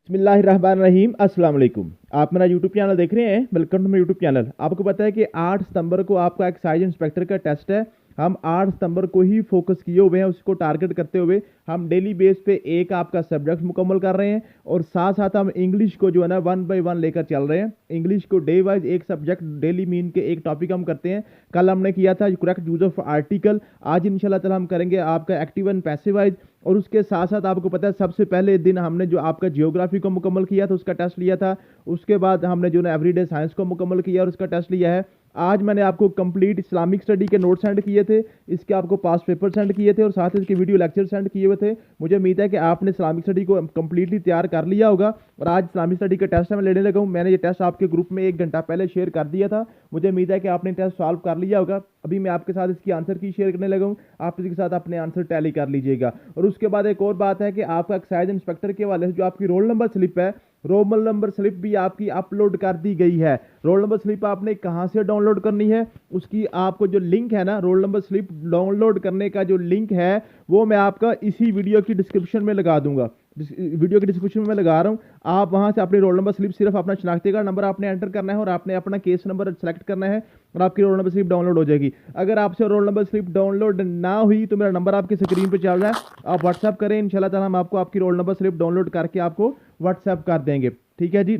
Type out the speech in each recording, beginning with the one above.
बिस्मिल्लाहिर्रहमानिर्रहीम अस्सलाम वालेकुम। आप मेरा यूट्यूब चैनल देख रहे हैं। Welcome to my YouTube channel. आपको पता है कि 8 सितंबर को आपका एक्साइज इंस्पेक्टर का टेस्ट है। हम 8 सितंबर को ही फोकस किए हुए हैं, उसको टारगेट करते हुए हम डेली बेस पे एक आपका सब्जेक्ट मुकम्मल कर रहे हैं और साथ साथ हम इंग्लिश को जो है ना 1 बाय 1 लेकर चल रहे हैं। इंग्लिश को डे वाइज एक सब्जेक्ट डेली मीन के एक टॉपिक हम करते हैं। कल हमने किया था करेक्ट यूज ऑफ आर्टिकल। आज इंशाल्लाह ताला हम करेंगे आपका एक्टिव एंड पैसिव वाइज। और उसके साथ साथ आपको पता है सबसे पहले दिन हमने जो आपका जियोग्राफी को मुकम्मल किया था उसका टेस्ट लिया था। उसके बाद हमने जो ना एवरीडे साइंस को मुकम्मल किया और उसका टेस्ट लिया है। आज मैंने आपको कंप्लीट इस्लामिक स्टडी के नोट सेंड किए थे, इसके आपको पास पेपर सेंड किए थे और साथ ही इसके वीडियो लेक्चर सेंड किए हुए थे। मुझे उम्मीद है कि आपने इस्लामिक स्टडी को कंप्लीटली तैयार कर लिया होगा और आज इस्लामिक स्टडी का टेस्ट मैं लेने लगा हूँ। मैंने ये टेस्ट आपके ग्रुप में 1 घंटा पहले शेयर कर दिया था। मुझे उम्मीद है कि आपने टेस्ट सॉल्व कर लिया होगा। अभी मैं आपके साथ इसकी आंसर की शेयर करने लगा हूँ, आप इसके साथ अपने आंसर टैली कर लीजिएगा। और उसके बाद एक और बात है कि आपका एक्साइज इंस्पेक्टर के वाले से जो आपकी रोल नंबर स्लिप है, रोल नंबर स्लिप भी आपकी अपलोड कर दी गई है। रोल नंबर स्लिप आपने कहां से डाउनलोड करनी है, उसकी आपको जो लिंक है ना, रोल नंबर स्लिप डाउनलोड करने का जो लिंक है वो मैं आपका इसी वीडियो की डिस्क्रिप्शन में लगा दूंगा। वीडियो की डिस्क्रिप्शन में मैं लगा रहा हूं। आप वहां से अपनी रोल नंबर स्लिप सिर्फ अपना शनाख्ती कार्ड नंबर आपने एंटर करना है और आपने अपना केस नंबर सेलेक्ट करना है और आपकी रोल नंबर स्लिप डाउनलोड हो जाएगी। अगर आपसे रोल नंबर स्लिप डाउनलोड ना हुई तो मेरा नंबर आपकी स्क्रीन पे चल रहा है, आप व्हाट्सएप करें। इंशाल्लाह ताला हम आपको आपकी रोल नंबर स्लिप डाउनलोड करके आपको व्हाट्सएप कर देंगे। ठीक है जी,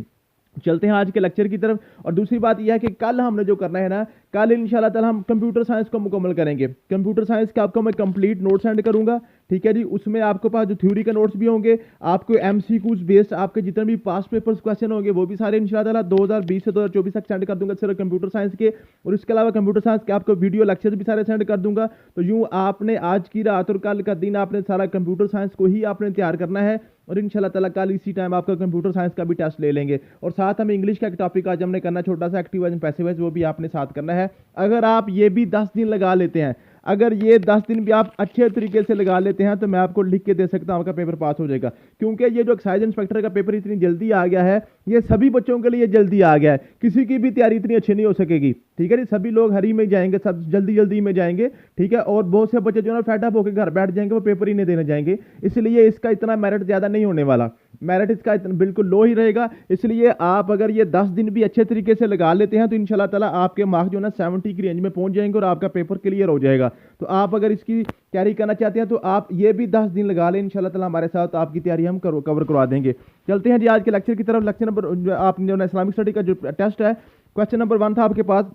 चलते हैं आज के लेक्चर की तरफ। और दूसरी बात यह है कि कल हमने जो करना है ना, कल इंशाल्लाह ताला हम कंप्यूटर साइंस को मुकम्मल करेंगे। कंप्यूटर साइंस का आपको मैं कंप्लीट नोट सेंड करूंगा। ठीक है जी, उसमें आपके पास जो थ्योरी के नोट्स भी होंगे, आपको एमसीक्यूज बेस्ड आपके जितने भी पास्ट पेपर्स क्वेश्चन होंगे वो भी सारे इंशाल्लाह ताला 2020 से 2024 तक सेंड कर दूंगा सिर्फ कंप्यूटर साइंस के। और इसके अलावा कंप्यूटर साइंस के आपको वीडियो लेक्चर भी सारे सेंड कर दूंगा। तो यूं आपने आज की रात और कल का दिन आपने सारा कंप्यूटर साइंस को ही आपने तैयार करना है और इंशाल्लाह ताला कल इसी टाइम आपका कंप्यूटर साइंस का भी टेस्ट ले लेंगे। और साथ हम इंग्लिश का एक टॉपिक आज हमने करना छोटा सा एक्टिव एंड पैसिव वॉइस, वो भी आपने साथ करना है। अगर आप ये भी 10 दिन लगा लेते हैं, अगर ये 10 दिन भी आप अच्छे तरीके से लगा लेते हैं तो मैं आपको लिख के दे सकता हूं आपका पेपर पास हो जाएगा। क्योंकि ये जो एक्साइज इंस्पेक्टर का पेपर इतनी जल्दी आ गया है, ये सभी बच्चों के लिए जल्दी आ गया है। किसी की भी तैयारी इतनी अच्छी नहीं हो सकेगी। ठीक है जी, सभी लोग हरी में जाएंगे, सब जल्दी जल्दी में जाएंगे। ठीक है, और बहुत से बच्चे जो है फेडअप होकर घर बैठ जाएंगे, वो पेपर ही नहीं देने जाएंगे। इसलिए इसका इतना मेरिट ज्यादा नहीं होने वाला, मेरिट इसका बिल्कुल लो ही रहेगा। इसलिए आप अगर ये 10 दिन भी अच्छे तरीके से लगा लेते हैं तो इंशाल्लाह ताला आपके मार्क्स जो है 70 की रेंज में पहुंच जाएंगे और आपका पेपर क्लियर हो जाएगा। तो आप अगर इसकी तैयारी करना चाहते हैं तो आप ये भी 10 दिन लगा लें, इंशाल्लाह ताला हमारे साथ आपकी तैयारी हम कवर करवा देंगे। चलते हैं जी आज के लेक्चर की तरफ। लेक्चर नंबर आप जो इस्लामिक स्टडी का जो टेस्ट है, क्वेश्चन नंबर 1 था आपके पास,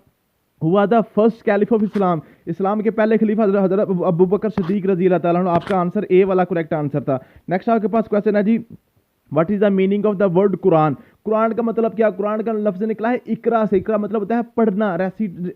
हुआ the first caliph of Islam, इस्लाम के पहले खलीफा हजरत अबू बकर सिद्दीक रजी अल्लाह ताला अन्हु। आपका आंसर ए वाला करेक्ट आंसर था। नेक्स्ट आपके पास क्वेश्चन है जी, what is the meaning of the word Quran. Quran का मतलब क्या, कुरान का लफ्ज निकला है इकरा से। इकरा मतलब होता है पढ़ना,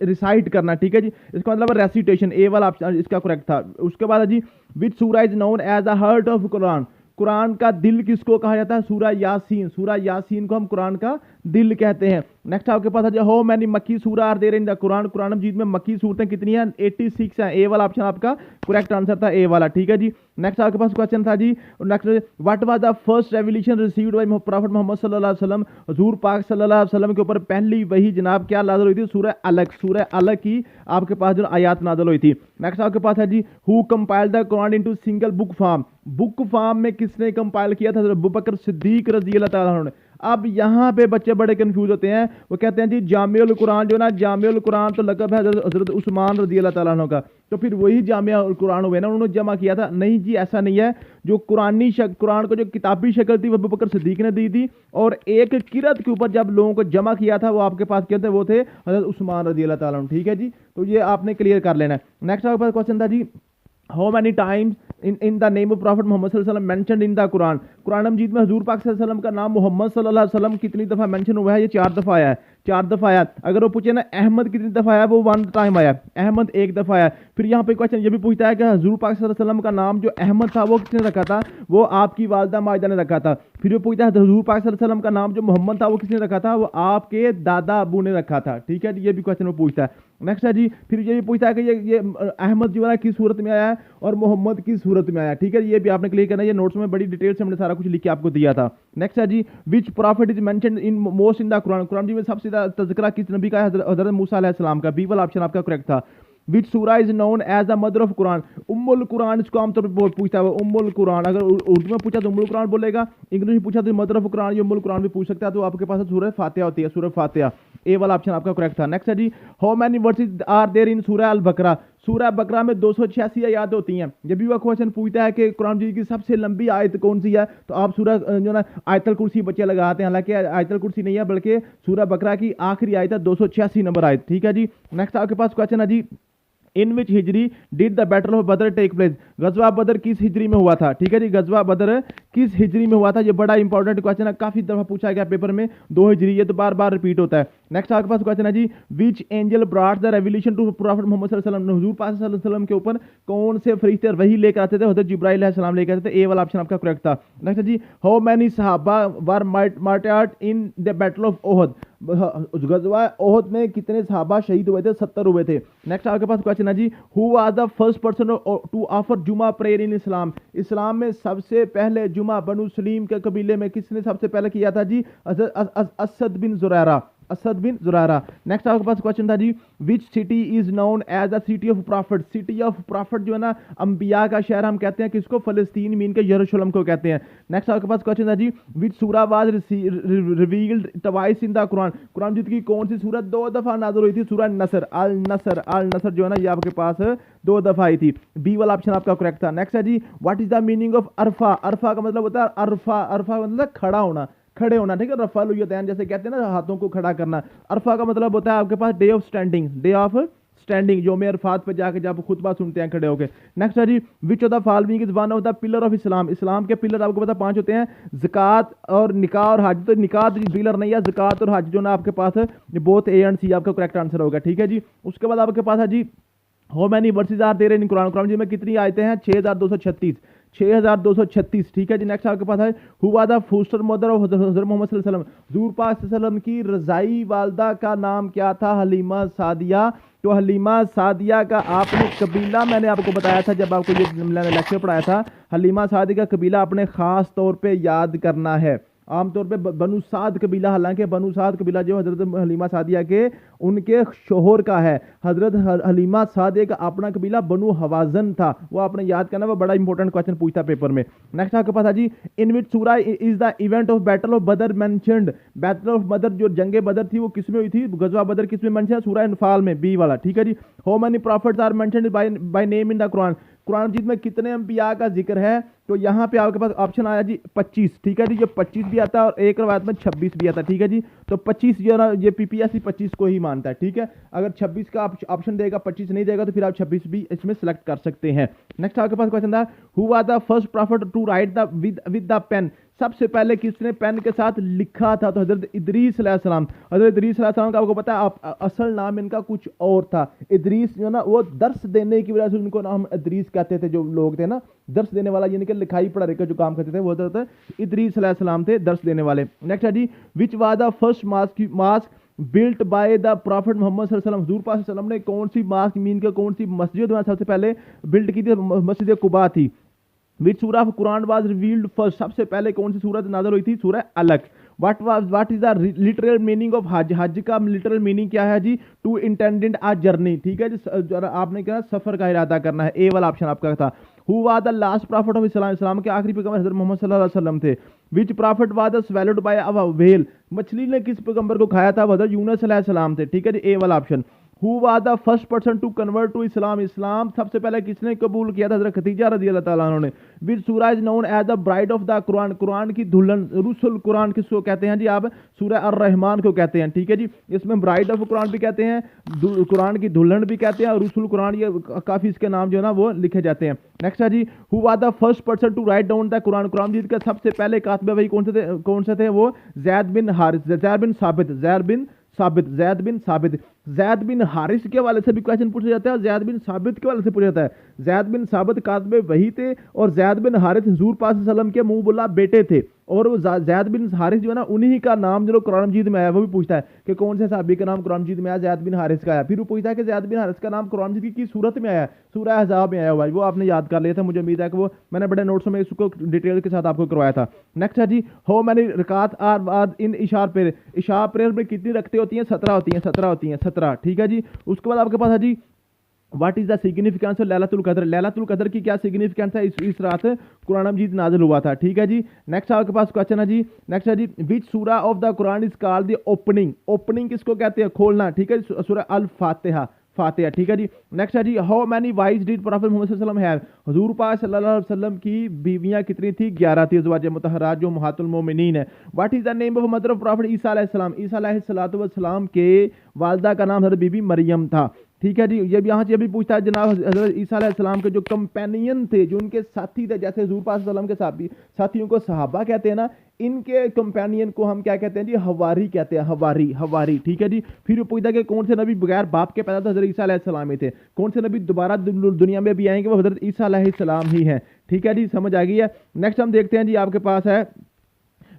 रिसाइट करना। ठीक है जी, इसका मतलब रेसिटेशन, ए वाला इसका करेक्ट था। उसके बाद है जी, विच सूरा is known as the heart of Quran. Quran का दिल किसको कहा जाता है, सूरा यासीन। सूरा यासीन को हम कुरान का दिल कहते हैं। नेक्स्ट आपके पास है हाउ मेनी मक्की सूरा are there in the Quran. कुरान मजीद में मक्की सूरतें कितनी हैं, 86 हैं। ए वाला ऑप्शन आपका करेक्ट आंसर था, ए वाला। ठीक है जी, नेक्स्ट आपके पास क्वेश्चन था जी, next what was the first revelation received by prophet Muhammad सल्लल्लाहु अलैहि वसल्लम। हुजूर पाक सल्लल्लाहु अलैहि वसल्लम के ऊपर पहली वही जनाब क्या नाज़िल हुई थी, सूरह अलग। सूरह अलग की आपके पास जो आयत नाज़िल हुई थी। नेक्स्ट आपके पास है जी, who compiled the Quran into single book form. Book form में किसने कंपाइल किया था, अबू बकर सिद्दीक रजी अल्लाह ताला अन्हु ने। अब यहाँ पे बच्चे बड़े कंफ्यूज होते हैं, वो कहते हैं जी जामिउल कुरान जो ना, जामिउल कुरान तो लक़ब है हज़रत उस्मान रज़ी अल्लाह ताला अन्हु का, तो फिर वही जामिउल कुरान हुए ना, उन्होंने जमा किया था। नहीं जी, ऐसा नहीं है। जो कुरान को जो किताबी शक्ल थी वो अबू बकर सिद्दीक ने दी थी और एक किरत के ऊपर जब लोगों को जमा किया था वो आपके पास क्या थे, वो थे हज़रत उस्मान रज़ी अल्लाह ताला अन्हु। ठीक है जी, तो ये आपने क्लियर कर लेना है। नेक्स्ट आपके पास क्वेश्चन था जी, how many times in the name of prophet Muhammad सल्लल्लाहु अलैहि वसल्लम मेंशन्ड इन द कुरान। कुरान मजीद में हुजूर पाक सल्लल्लाहु अलैहि वसल्लम का नाम मोहम्मद सल्लल्लाहु अलैहि वसल्लम कितनी दफ़ा मेंशन हुआ है, ये 4 दफ़ा आया है। 4 दफ़ा आया। अगर वो पूछे ना अहमद कितनी दफ़ा आया, वो 1 टाइम आया, अहमद 1 दफ़ा आया। फिर यहाँ पे क्वेश्चन ये भी पूछता है कि हुजूर पाक सल्लल्लाहु अलैहि वसल्लम का नाम जो अहमद था वो किसने रखा था, वो आपकी वालदा माजिदा ने रखा था। फिर वो पूछता है हुजूर पाक सल्लल्लाहु अलैहि वसल्लम का नाम जो मोहम्मद था वो किसने रखा था, वो आपके दादा अबू ने रखा था। ठीक है जी, ये भी क्वेश्चन वो पूछता है। नेक्स्ट है जी, फिर ये भी पूछता है कि ये अहमद जो है किस सूरत में आया है और मोहम्मद किस सूरत में आया। ठीक है, ये भी आपने क्लियर करना है। ये नोट्स में बड़ी डिटेल से हमने सारा कुछ लिख के आपको दिया था। नेक्स्ट है जी, which prophet is mentioned in most in the Quran. कुरान जी में सबसे ज्यादा तज़किरा किस नबी का है, हज़रत मूसा अलैहिस्सलाम का। बी वाला ऑप्शन आपका करेक्ट था। विच सूरा is known as the mother of Quran. उम्मुल कुरान इसको आमतौर पर पूछता है, उम्मुल कुरान। अगर उर्दू में पूछा तो उम्मुल कुरान बोलेगा, इंग्लिश में पूछा तो मदर ऑफ कुरान या उम्मुल कुरान भी पूछ सकता है। तो आपके पास सूरह फातिहा होती है, सूरह फातिहा। ए वाला ऑप्शन आपका करेक्ट था। नेक्स्ट है जी, how many verses are there in सूरह अल बकरा। सूरह बकरा में 286 आयत होती हैं। जब भी वह क्वेश्चन पूछता है कि कुरान जी की सबसे लंबी आयत कौन सी है, तो आप सूरह जो ना आयतल कुर्सी बच्चे लगाते हैं, हालांकि आयतल कुर्सी नहीं है बल्कि सूरह बकरा की आखिरी आयत है 286 नंबर आयत। ठीक है जी। नेक्स्ट आपके पास क्वेश्चन है जी, in which Hijri did the battle of बदर टेक प्लेस। गजवा बदर किस हिजरी में हुआ था। ठीक है जी, गजवा बदर किस हिजरी में हुआ था। ये बड़ा इंपॉर्टेंट क्वेश्चन है, काफी दफा पूछा गया पेपर में, 2 हिजरी, ये तो बार बार रिपीट होता है। नेक्स्ट आपके पास क्वेश्चन है जी, which angel brought the revelation to prophet Mohammad सल्लल्लाहु अलैहि वसल्लम। हुजूर पाक सल्लल्लाहु अलैहि वसल्लम के ऊपर कौन से फरिश्ते वही लेकर आते थे। हज़रत जिब्राइल अलैहिस्सलाम लेकर आते थे। ए वाला ऑप्शन आपका करेक्ट था। नेक्स्ट जी, हाउ मेनी सहाबा were martyred in the battle of Uhud. गजवा ओहद में कितने सहाबा शहीद हुए थे। 70 हुए थे। नेक्स्ट आपके पास क्वेश्चन है जी, who was the first person to offer जुमा प्रेयर इन इस्लाम। इस्लाम में सबसे पहले जुमा बनु सलीम के कबीले में किसने सबसे पहले किया था जी। Asad bin Zurara, Asad bin Zurara. Next आपके पास क्वेश्चन था जी, which city is known as the city of prophet. City of prophet जो है ना, अंबिया का शहर हम कहते हैं किसको, फलस्तीन मीन के यरूशलेम को कहते हैं। नेक्स्ट आपके पास क्वेश्चन था जी, विच सूरा was revealed twice in the Quran. कुरान मजीद की कौन सी सूरत 2 दफा नाज़िल हुई थी। सूरह नसर, अल नसर, अल नसर जो है ना, ये आपके पास 2 दफा आई थी। बी वाला ऑप्शन आपका करेक्ट था। नेक्स्ट है जी, what is the meaning of Arafah. अरफा का मतलब होता है अरफा, अरफा मतलब खड़ा होना, खड़े होना। ठीक है, रफा लुयतैन जैसे कहते हैं ना, हाथों को खड़ा करना। अरफा का मतलब होता है आपके पास day of standing, day of standing, जो में अरफात पे जाके जब खुतबा सुनते हैं खड़े होकर। नेक्स्ट है जी, which of the following is one of the pillar of Islam. इस्लाम के पिलर आपको पता 5 होते हैं, ज़कात और निकाह और हज। तो निकाह पिलर नहीं है, ज़कात और हज जो ना आपके पास बोथ ए एंड सी आपका करेक्ट आंसर होगा। ठीक है जी। उसके बाद आपके पास है जी, how many verses are there in Quran. कुरान जी में कितनी आयतें हैं। 6236, 6236। ठीक है जी। नेक्स्ट आपके पास है, who was the foster mother of Hazrat Mohammad सल्लल्लाहु अलैहि वसल्लम। हुजूर पाक सल्लल्लाहु अलैहि वसल्लम की रज़ाई वालदा का नाम क्या था। हलीमा सादिया। तो हलीमा सादिया का आपने कबीला मैंने आपको बताया था जब आपको ये मैंने लेक्चर पढ़ाया था। हलीमा सादिया का कबीला अपने खास तौर पे याद करना है। आमतौर पे बनु साद कबीला, हालांकि बनु साद कबीला जो हजरत हलीमा सादिया के उनके शोहर का है। हजरत हलीमा सादिया का अपना कबीला बनु हवाजन था। वो आपने याद करना, वो बड़ा इंपॉर्टेंट क्वेश्चन पूछता पेपर में। नेक्स्ट आपके पास है जी, इन विच सूरा is the event of battle of बदर मेंशनड। बैटल ऑफ बदर जो जंगे बदर थी वो किसमें हुई थी। गजवा बदर किसमें मेंशन, सूरा अनफाल में, बी वाला। ठीक है जी। How many prophets are mentioned by name in the Quran. कुरान मजीद में कितने अंबिया का जिक्र है। तो यहाँ पे आपके पास ऑप्शन आया जी 25। ठीक है जी, ये 25 भी आता है और एक रवायत में 26 भी आता है। ठीक है जी। तो 25 जो है ना, ये पीपीएससी 25 को ही मानता है। ठीक है, अगर 26 का ऑप्शन देगा 25 नहीं देगा तो फिर आप 26 भी इसमें सेलेक्ट कर सकते हैं। नेक्स्ट आपके पास क्वेश्चन था, who was the first prophet to write the with the pen. सबसे पहले किसने पेन के साथ लिखा था। तो हजरत इदरीस अलैहिस्सलाम। हजरत इदरीस अलैहिस्सलाम का आपको पता है असल नाम इनका कुछ और था। इदरीस जो ना, वो दर्स देने की वजह से उनको नाम इदरीस कहते थे। जो लोग थे ना दर्स देने वाला, यानी कि लिखाई पढ़ाई का जो काम करते थे, वो हजरत इदरीस अलैहिस्सलाम थे, दर्स देने वाले। नेक्स्ट है जी, which was the first mosque built by the prophet Mohammad सल्लल्लाहु अलैहि वसल्लम। हुजूर पाक सल्लल्लाहु अलैहि वसल्लम ने कौन सी मास्क मीन के कौन सी मस्जिद में सबसे पहले बिल्ट की थी। मस्जिद कुबा थी। विच सूरा of Quran was revealed first. सबसे पहले कौन सी सूरत नाज़िल हुई थी। सूरह अलक। What is the literal meaning of हज। हज का लिटरल मीनिंग क्या है जी। To intended a journey. ठीक है जी, आपने क्या सफर का इरादा करना है। ए वाला ऑप्शन आपका था। Who was the last prophet of Islam. इस्लाम के आखिरी पैगंबर हज़रत मोहम्मद सल्लल्लाहु अलैहि वसल्लम थे। Which prophet was swallowed by a whale. मछली ने किस पैगंबर को खाया था। हज़रत यूनुस अलैहि सलाम थे। ठीक है जी, ए वाला option. Who was the first person to convert to Islam. इस्लाम सबसे पहले किसने कबूल किया था। हज़रत खदीजा रज़ी अल्लाह ताला अन्हा ने। विच सूरा is known as the bride of the Quran. Quran की दुल्हन, रुसुल कुरान किसको कहते हैं जी आप। सूरह अर-रहमान को कहते हैं। ठीक है जी, इसमें ब्राइड ऑफ कुरान भी कहते हैं, कुरान की दुल्हन भी कहते हैं, और रुसुल कुरान, ये काफ़ी इसके नाम जो है ना वो लिखे जाते हैं। नेक्स्ट है जी, who was the first person to write down the Quran. कुरान मजीद के सबसे पहले कातिब वही कौन से थे। वो ज़ैद बिन हारिस, ज़ैद बिन साबित, ज़ैद बिन साबित। ज़ैद बिन हारिस के वाले से भी क्वेश्चन पूछा जाता है और ज़ैद बिन साबित के वाले से पूछा जाता है। ज़ैद बिन साबित कातिब वही थे और ज़ैद बिन हारिस हुजूर पाक सल्लल्लाहु अलैहि वसल्लम के मुंह बुला बेटे थे। और वो ज़ैद बिन हारिस जो है ना, उन्हीं का नाम जो कुरान मजीद में आया, वो भी पूछता है कि कौन से सहाबी का नाम कुरान मजीद में आया। ज़ैद बिन हारिस का आया। फिर वो पूछता है कि ज़ैद बिन हारिस का नाम कुरान मजीद की सूरत में आया, सूरह अहज़ाब में आया हुआ है। वो आपने याद कर लिया था, मुझे उम्मीद है कि वो मैंने बड़े नोट्स में इसको डिटेल के साथ आपको करवाया था। नेक्स्ट है जी, हाउ मेनी रकात आर इन इशार प्रेयर। इशार प्रेयर में कितनी रखते होती हैं। 17 होती हैं, 17 होती हैं, 17। ठीक है जी। उसके बाद आपके पास है जी, what is the significance of Laylatul Qadr, लैलतुल कदर की क्या सिग्निफिकेंस है, इस रात कुरान मजीद नाजिल हुआ था। ठीक है जी, नेक्स्ट आपके पास क्वेश्चन है जी, नेक्स्ट है जी, विच सूरा of the Quran is called the opening, opening किसको कहते हैं, खोलना। ठीक है, सूरा अल फातिहा, फातिहा। ठीक है जी, नेक्स्ट है जी, how many wife did prophet Muhammad सल्लल्लाहु अलैहि वसल्लम हैव, हुजूर पाक सल्लल्लाहु अलैहि वसल्लम की बीवियां कितनी थी, 11 थी, अज़वाज मुतहहरात जो उम्महातुल मोमिनीन है। What is the name of mother of prophet Isa अलैहिस्सलाम, ईसा अलैहिस्सलातु वस्सलाम के वालदा का नाम हज़रत बीबी मरियम था। ठीक है जी, ये यहाँ से भी पूछता है जनाब हज़रत ईसा अलैहिस्सलाम के जो कंपेनियन थे, जो उनके साथी थे, जैसे हुजूर पाक सल्लल्लाहु अलैहि वसल्लम के साथियों को सहाबा कहते हैं ना, इनके कंपेनियन को हम क्या कहते हैं जी, हवारी कहते हैं, हवारी, हवारी। ठीक है जी, फिर वो पूछता है कि कौन से नबी बगैर बाप के पैदा था, हज़रत ईसा अलैहिस्सलाम ही थे। कौन से नबी दोबारा दुनिया में भी आएंगे, वो हज़रत ईसा अलैहिस्सलाम ही है। ठीक है जी, समझ आ गई है। नेक्स्ट हम देखते हैं जी, आपके पास है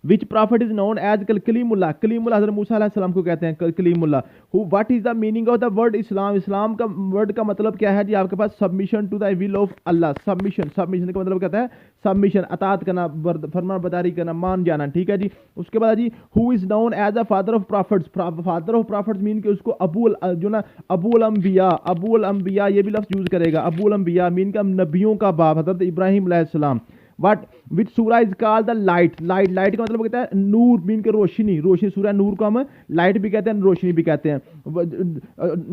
which prophet is known as Kalimullah, कलीमुल्लाह हज़रत मूसा अलैहिस्सलाम को कहते हैं कलीमुल्लाह। Who what is the meaning of the word Islam, इस्लाम का वर्ड का मतलब क्या है जी, आपके पास submission to the will of Allah, submission, submission का मतलब कहता है सबमिशन, अतात करना, फरमाबरदारी करना, मान जाना। ठीक है जी, उसके बाद जी, who is known as a father of prophets, father of prophets mean कि उसको जो ना अबूल अंबिया, अबूल अंबिया ये भी लफ्ज़ यूज़ करेगा, अबूल अंबिया मीन का नबियों का बाप, हज़रत इब्राहिम अलैहिस्सलाम। वट विच सूरा is called the light, light, light का मतलब कहता है नूर मीन के रोशनी, रोशनी, सूरा नूर को हम लाइट भी कहते हैं, रोशनी भी कहते हैं।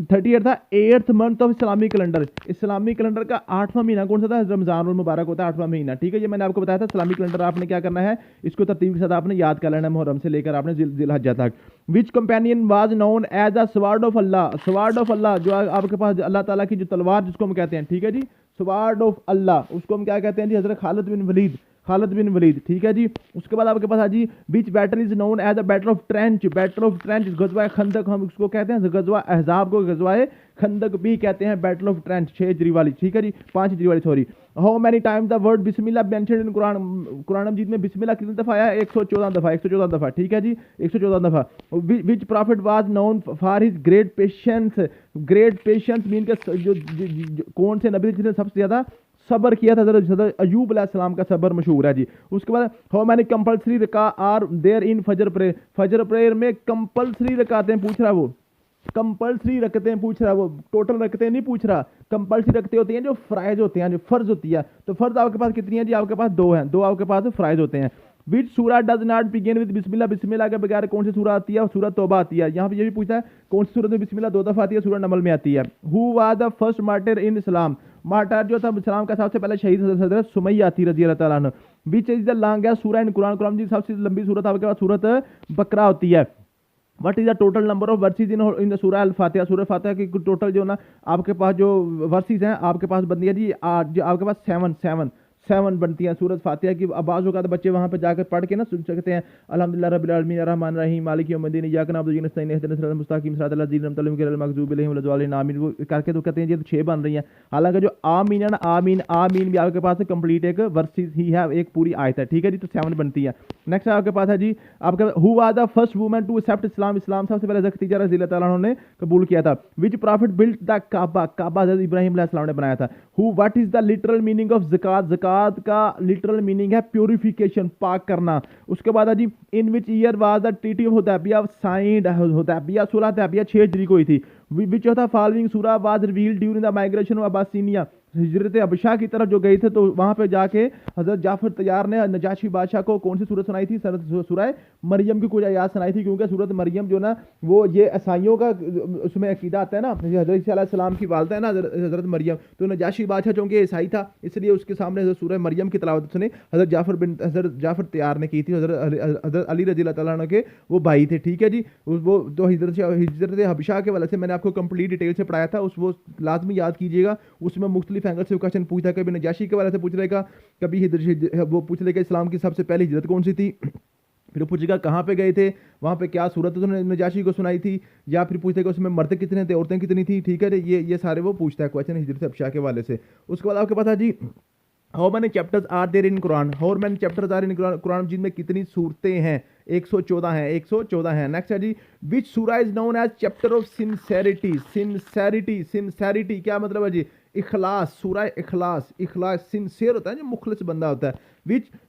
38 था 8th month of Islamic calendar, Islamic calendar का 8वां महीना कौन सा था, रमजानुल मुबारक होता है 8वां महीना। ठीक है, ये मैंने आपको बताया था, इस्लामिक कैलेंडर आपने क्या करना है, इसको तरतीब के साथ आपने याद कर लेना, मुहर्रम से लेकर आपने जिलहज्जा तक। Which companion was known as the sword of Allah, sword of Allah जो आपके पास अल्लाह ताला की जो तलवार जिसको हम कहते हैं। ठीक है जी, स्वार्ड ऑफ अल्लाह उसको हम क्या कहते हैं जी, हज़रत खालिद बिन वलीद, खालिद बिन वलीद। ठीक है जी, उसके बाद आपके पास है जी, which battle is known as the battle of trench, battle of trench, गजवा खंदक हम उसको कहते हैं, गजवा अहजाब को गजवाए खंदक भी कहते हैं, बैटल ऑफ ट्रेंच 6 हिजरी वाली। ठीक है जी, 5 हिजरी वाली, sorry. How many time the word बिस्मिल्लाह मेंशन्ड इन कुरान, कुरान मजीद में बिस्मिल्लाह कितनी दफ़ा आया, 114 दफ़ा, 114 दफ़ा। ठीक है जी, 114 दफ़ा। Which prophet was known for his great patience, great patience mean के जो कौन से नबी जिसने सबसे ज़्यादा सब्र किया था, हज़रत अयूब अलैहिस्सलाम का सब्र मशहूर है जी। उसके बाद how many compulsory रका are there in फजर प्रेयर, फजर प्रेयर में कंपल्सरी रकातें पूछ रहा, वो कंपल्सरी रखते पूछ रहा, वो टोटल रखते नहीं पूछ रहा, कंपल्सरी रखते होती हैं जो फ्राइज होते हैं, जो फर्ज होती है। तो फर्ज आपके पास कितनी है जी, आपके पास 2 हैं, 2 आपके पास फ्राइज होते हैं। विच सूरा डज नॉट बिगिन विद बिस्मिल्लाह, बिस्मिल्लाह के बगैर कौन सी सूरा आती है, सूरत तौबा आती है। यहाँ पे ये भी पूछता है कौन सी सूरत में बिस्मिल्लाह 2 दफ़ा आती है, सूरह नमल में आती है। Who was the first martyr in Islam, martyr जो था इस्लाम का सबसे पहले शहीद हज़रत सुमैया थी रज़ी अल्लाह तआला अन्हा। विच इज द लॉन्गेस्ट सूरा इन कुरान, कुरान जी सबसे लंबी सूरत आपके पास सूरत बकरा होती है। What is the total number of versus in the सूरा अल फातिहा, सूरह फातिहा की टोटल जो ना आपके पास जो वर्सेज हैं आपके पास बनती है जी, जो आपके पास 7 बनती हैं सूरत फातिहा की। अब बाज़ औक़ात बच्चे वहाँ पे जाकर पढ़ के ना सुन सकते हैं, अल्हम्दुलिल्लाह रब्बिल आलमीन अर्रहमान रहीम मालिक यौमिद्दीन इय्याका नअबुदु व नस्तईन इहदिना सिरातल मुस्तक़ीम सिरातल लज़ीना अनअमता अलैहिम गैरिल मग़ज़ूबि अलैहिम वलद्दालिन आमीन, वो करके तो कहते हैं ये तो 6 बन रही हैं। हालांकि जो आमीन है ना, आमीन, आमीन भी आपके पास कंप्लीट एक वर्सेज ही है, एक पूरी आयत है। ठीक है जी, तो 7 बनती है। नेक्स्ट आपके पास है जी, आपके who was the first woman to accept Islam, इस्लाम सबसे पहले हज़रत खदीजा रज़ी अल्लाह तआला अन्हा ने कबूल किया था। Which prophet built the Kaaba, काबा हज़रत इब्राहिम अलैहिस्सलाम ने बनाया था। Who what is the literal meaning of ज़कात, ज़कात का लिटरल मीनिंग है प्योरिफिकेशन, पाक करना। उसके बाद है जी, in which year was the treaty of Hudaybiyyah signed, हुदैबिया सुलह हुदैबिया 6 हिजरी को हुई थी। विच ऑफ द फॉलोइंग सूरा was revealed during the migration of Abyssinia, हिजरत अबशा की तरफ जो गए थे तो वहाँ पे जाके हज़रत जाफर तैयार ने नजाशी बादशाह को कौन सी सूरत सुनाई थी, सूरह मरियम की कुछ आयात सुनाई थी, क्योंकि सूरत मरियम जो ना वो ये ईसाइयों का उसमें अकीदा आता है ना, हज़रत ईसा अलैहिस्सलाम की वालदा है ना हज़रत मरियम, तो नजाशी बादशाह चूँकि ईसाई था इसलिए उसके सामने सूरह मरियम की तिलावत उसने हज़रत जाफर तैयार ने की थी, हज़रत अली रज़ी अल्लाह तआला अन्हु के वो भाई थे। ठीक है जी, वो तो हिजरत हबशा के वाले से मैंने आपको कंप्लीट डिटेल से पढ़ाया था, वो लाजमी याद कीजिएगा। उसमें मुख्तलिफ एंगल से क्वेश्चन पूछता है, कभी नजाशी के बारे से पूछ लेगा, कभी वो पूछ लेगा इस्लाम की सबसे पहली हिजरत कौन सी थी, फिर पूछेगा कहाँ पे गए थे, वहाँ पे क्या सूरत उन्होंने नजाशी को सुनाई थी, या फिर पूछेगा उसमें मर्द कितने थे, औरतें कितनी थी। ठीक है, ये सारे वो पूछता है क्वेश्चन हिजरत हबशा के वाले से। उसके बाद आपके पास है जी, how many chapters are there in Quran, how many chapters are in Quran मजीद में कितनी सूरतें हैं, 114 हैं, 114 हैं। नेक्स्ट है जी, विच सूरा is known as chapter of sincerity, sincerity, sincerity क्या मतलब है जी, इखलास, सूरा इखलास, इखलास सिंसियर होता है जो मुखलिस बंदा होता है।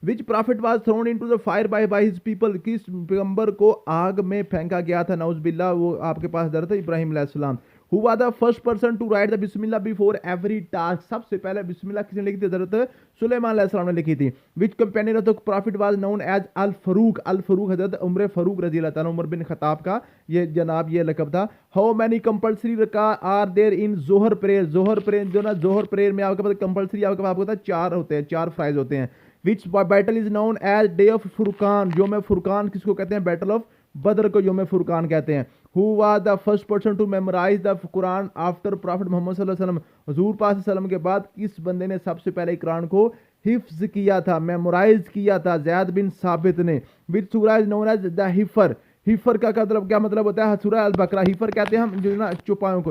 Which prophet was thrown into the fire by his people, किस पैगंबर को आग में फेंका गया था, नाउज़ बिल्लाह, वो आपके पास हज़रत इब्राहिम अलैहिस्सलाम। Who was the first person to write the Bismillah before every task, सबसे पहले बिस्मिल्लाह किसने लिखी थी? हजरत सुलेमान अलैहिस्सलाम ने लिखी थी। Which companion of the prophet was known as al Farooq, अल फरूक हजरत उमर फारूक रजी अल्लाह ताला, उमर बिन खत्ताब का ये जनाब ये लकब था। How many compulsory रका are there in जोहर प्रेयर, जोहर प्रेयर जो ना जोहर प्रेयर में आपके पास कंपल्सरी आपको पता है 4 होते हैं, 4 फ्राइज होते हैं। Which battle is known as day of Furqan, योम फुरकान किसको कहते हैं? बैटल ऑफ बदर को योम फुरकान कहते हैं। Who was the first person to memorize the Quran after prophet Mohammad सल्लल्लाहु अलैहि वसल्लम, हुजूर पाक सल्लल्लाहु अलैहि वसल्लम के बाद किस बंदे ने सबसे पहले कुरान को हिफ्ज किया था, मेमोराइज किया था? ज़ैद बिन साबित ने। विच सूरा is known as the heifer, heifer का मतलब क्या मतलब होता है? सूरा अल बकरा। हिफर कहते हैं हम जो ना चुपायों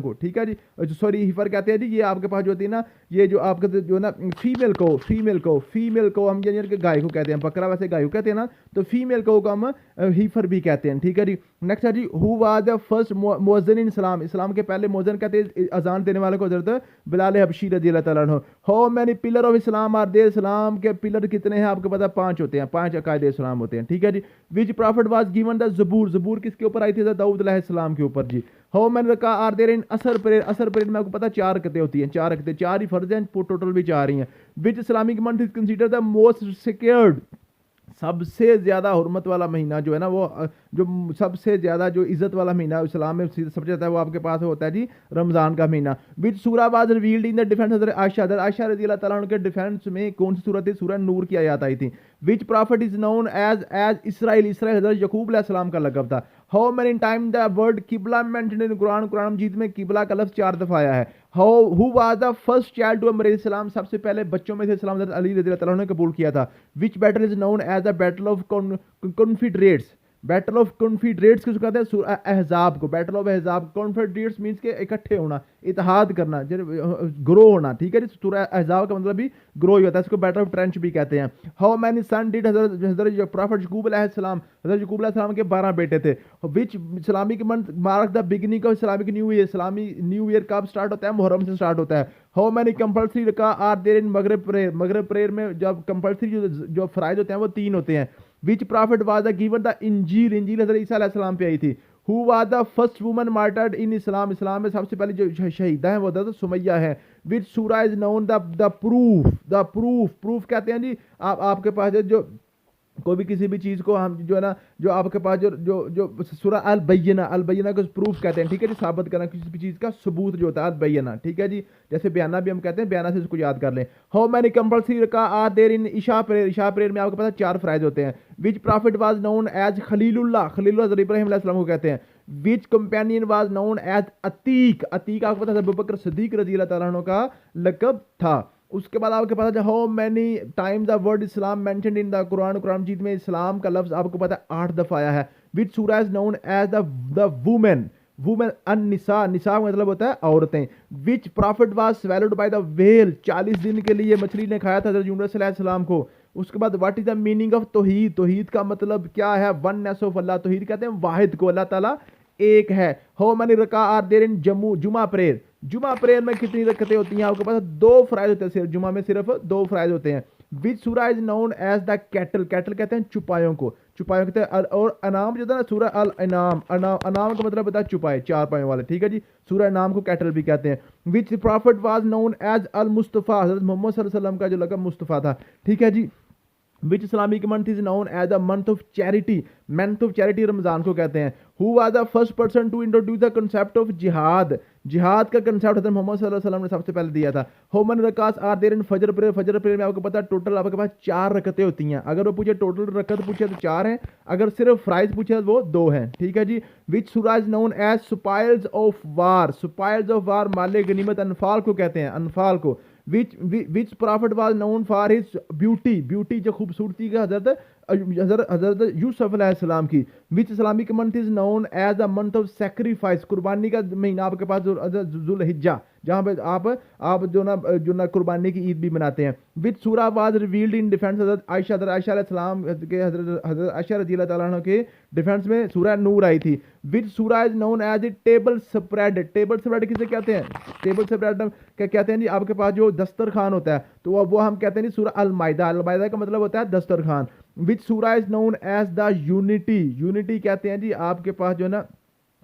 को, ठीक है जी, सॉरी हिफर कहते हैं जी ये आपके पास जो होती है ना, ये जो आपके जो ना फीमेल को हम ये गाय को कहते हैं, बकरा वैसे गाय को कहते हैं ना, तो फीमेल को हम हिफर भी कहते हैं, ठीक है जी। नेक्स्ट है जी, who was the first मुअज्जिन in Islam, इस्लाम के पहले मुअज्जिन कहते हैं अजान देने वाले को हजरत बिलाल हबशी रजी अल्लाह ताला अन्हु। How many pillar of Islam are there, इस्लाम के पिलर कितने हैं आपको पता? 5 होते हैं, 5 अकायदे इस्लाम होते हैं, ठीक है जी। Which prophet was given the Zabur, ज़बूर किसके ऊपर आई थी? दाऊद अलैहिस्सलाम के ऊपर जी। How many रका are there in असर प्रेयर, असर प्रेयर में आपको पता 4 रकअतें होती हैं, 4 रकअतें, 4 ही फर्ज हैं, टोटल भी 4 ही हैं। Which Islamic month is consider the most secured, सबसे ज़्यादा हुर्मत वाला महीना जो है ना, वो जो सबसे ज़्यादा जो इज़्ज़त वाला महीना इस्लाम में सबसे ज़्यादा वो आपके पास होता है जी रमज़ान का महीना। विच सूरा was revealed in the defence हज़रत आयशा रज़ी अल्लाह ताला के डिफेंस में कौन सी सूरत थी? सूरह नूर की आयत आई थी। Which prophet is known as Israel, Israel हज़रत यकूब अलैहिस्सलाम का लक़ब था। How many time the word qibla mentioned in Quran, कुरान मजीद में किबला का लफ्ज़ 4 दफ़ा आया है। How who was the first child to embrace Islam, सबसे पहले बच्चों में से इस्लाम हज़रत अली रज़ी अल्लाह ताला ने कबूल किया था। Which battle is known as the battle of confederates, battle of confederates किसको कहते हैं? अहज़ाब को, battle of Ahzab. Confederates means के इकट्ठे होना, इत्तेहाद करना, ग्रो होना, ठीक है जी। सूरह अहज़ाब का मतलब भी ग्रो ही होता है, इसको बैटल ऑफ ट्रेंच भी कहते हैं। How many son did Hazrat prophet Yakub अलैहिस्सलाम, हज़रत यकूब अलैहिस्सलाम के 12 बेटे थे। Which Islamic month mark the beginning of Islamic new year, इस्लामी न्यू ईयर कब स्टार्ट होता है? मुहर्रम से स्टार्ट होता है। How many compulsory रका are there in Maghrib prayer, मगरिब प्रेयर में जब कंपल्सरी जो फ़राइज़ होते हैं वो 3 होते हैं। Which prophet was the given the Injil, Injil हज़रत ईसा अलैहिस्सलाम पे आई थी। Who was the first woman martyred in Islam, इस्लाम में सबसे पहले जो शहीदा है वो हज़रत सुमैया है। विच सूरा इज नोन द प्रूफ कहते हैं जी आपके पास जो कोई भी किसी भी चीज़ को हम जो है ना, जो आपके पास जो जो जो सूरा अल बय्यना को प्रूफ कहते हैं, ठीक है जी, साबित करना किसी भी चीज़ का सबूत जो होता है अल बय्यना, ठीक है जी। जैसे बयाना भी हम कहते हैं, बयाना से इसको याद कर लें। हाउ मैनी कंपल्सरी का are there in Isha prayer में आपके पास 4 फ्राइज होते हैं। Which prophet was known as Khalilullah Ibrahim अलैहिस्सलाम को कहते हैं। Which companion was known as Atiq, Atiq आपको पता है अबू बकर सिद्दीक रज़ी अल्लाह ताला अन्हु का लक़ब था। उसके बाद आपके पास how many time the word Islam mentioned in the Quran, कुरान मजीद में इस्लाम का लफ्ज़ आपको पता है 8 दफ़ा आया है। विच सूरा is known as the women Nisa, निसा मतलब होता है औरतें। Which prophet was swallowed by the whale, 40 दिन के लिए मछली ने खाया था हज़रत यूनुस अलैहिस्सलाम को। उसके बाद what is the meaning of tauheed, तौहीद का मतलब क्या है? वननेस ऑफ अल्लाह, तौहीद कहते हैं वाहिद को, अल्लाह ताला एक है। How many रका are there in Juma prayer, जुमा प्रेयर में कितनी रकअतें होती हैं? आपके पास 2 फ्राइज होते हैं, सिर्फ जुमा में सिर्फ 2 फ्राइज होते हैं। विच सूरा is known as the cattle, cattle कहते हैं चुपायों को, चुपायों कहते हैं। और अनाम जो था ना सूरा अल अनाम, अनाम का मतलब होता है चुपाए, 4 पायों वाले, ठीक है जी। सूरा अनाम को कैटल भी कहते हैं। Which prophet was known as अल मुस्तफ़ा, हज़रत मोहम्मद सल्लल्लाहु अलैहि वसल्लम का जो लक़ब मुस्तफ़ा था, ठीक है जी। Which Islamic month is known as a month of charity, month of charity Ramzan को कहते हैं। Who was the first person to introduce the concept of jihad, जिहाद का कंसेप्ट हज़रत मोहम्मद सल्लल्लाहु अलैहि वसल्लम ने सबसे पहले दिया था। How many रकात are there in फजर प्रेयर, फजर प्रेयर में आपको पता है टोटल आपके पास 4 रकअतें होती हैं। अगर वो पूछे टोटल रकअत पूछे तो 4 हैं, अगर सिर्फ फ्राइज पूछे तो वो 2 हैं, ठीक है जी। विच सूरा is known as spoils of war, spoils of war माले गनीमत अनफाल को कहते हैं, अनफाल को। Which prophet was known for his beauty, beauty जो खूबसूरती का हज़रत यूसुफ अलैहिस्सलाम की। Which Islamic month is known as the month of sacrifice, कुर्बानी का महीना आपके पास ज़ुल्हिज्जा, जहाँ पे आप जो ना कुर्बानी की ईद भी मनाते हैं। विच सूरा वाज रिवील्ड इन डिफेंस हज़रत आयशा अलैहिस्सलाम के, हज़रत आयशा रज़ी अल्लाह ताला अन्हा के डिफेंस में सूरा नूर आई थी। विच सूरा is known as a table spread, table spread किसे कहते हैं? टेबल स्प्रेड क्या कहते हैं जी? आपके पास जो दस्तरखान होता है तो वो हम कहते हैं जी सूरा अल माइदा, अल माइदा का मतलब होता है दस्तरखान। विच सूरा is known as the unity, unity कहते हैं जी आपके पास जो ना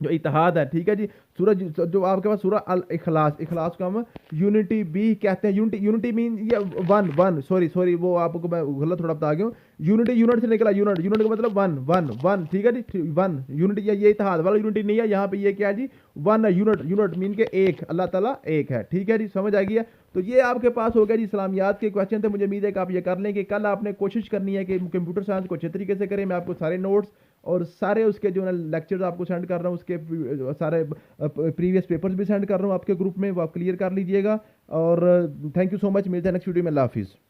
जो इत्तेहाद है, ठीक है जी। सूरज जो आपके पास सूरह अल इखलास, इखलास को हम यूनिटी भी कहते हैं। यूनिटी, यूनिटी मीन ये वन वन, सॉरी सॉरी वो आपको मैं गलत थोड़ा बता गया हूँ। यूनिटी यूनिट से निकला, यूनिट यूनिट का मतलब वन वन वन, ठीक है जी, वन यूनिटी। ये इत्तेहाद वाला यूनिटी नहीं है यहाँ पे, ये क्या है जी, वन है। यूनिट यूनिट मीन के एक, अल्लाह ताला एक है, ठीक है जी, समझ आ गई है। तो ये आपके पास हो गया जी इस्लामियात के क्वेश्चन थे। मुझे उम्मीद है कि आप ये कर लें कि कल आपने कोशिश करनी है कि कंप्यूटर साइंस को अच्छे तरीके से करें। मैं आपको सारे नोट्स और सारे उसके जो है लेक्चर्स आपको सेंड कर रहा हूँ, उसके सारे प्रीवियस पेपर्स भी सेंड कर रहा हूँ आपके ग्रुप में, वो आप क्लियर कर लीजिएगा। और थैंक यू सो मच, मिलते हैं नेक्स्ट वीडियो में। अल्लाह हाफिज़।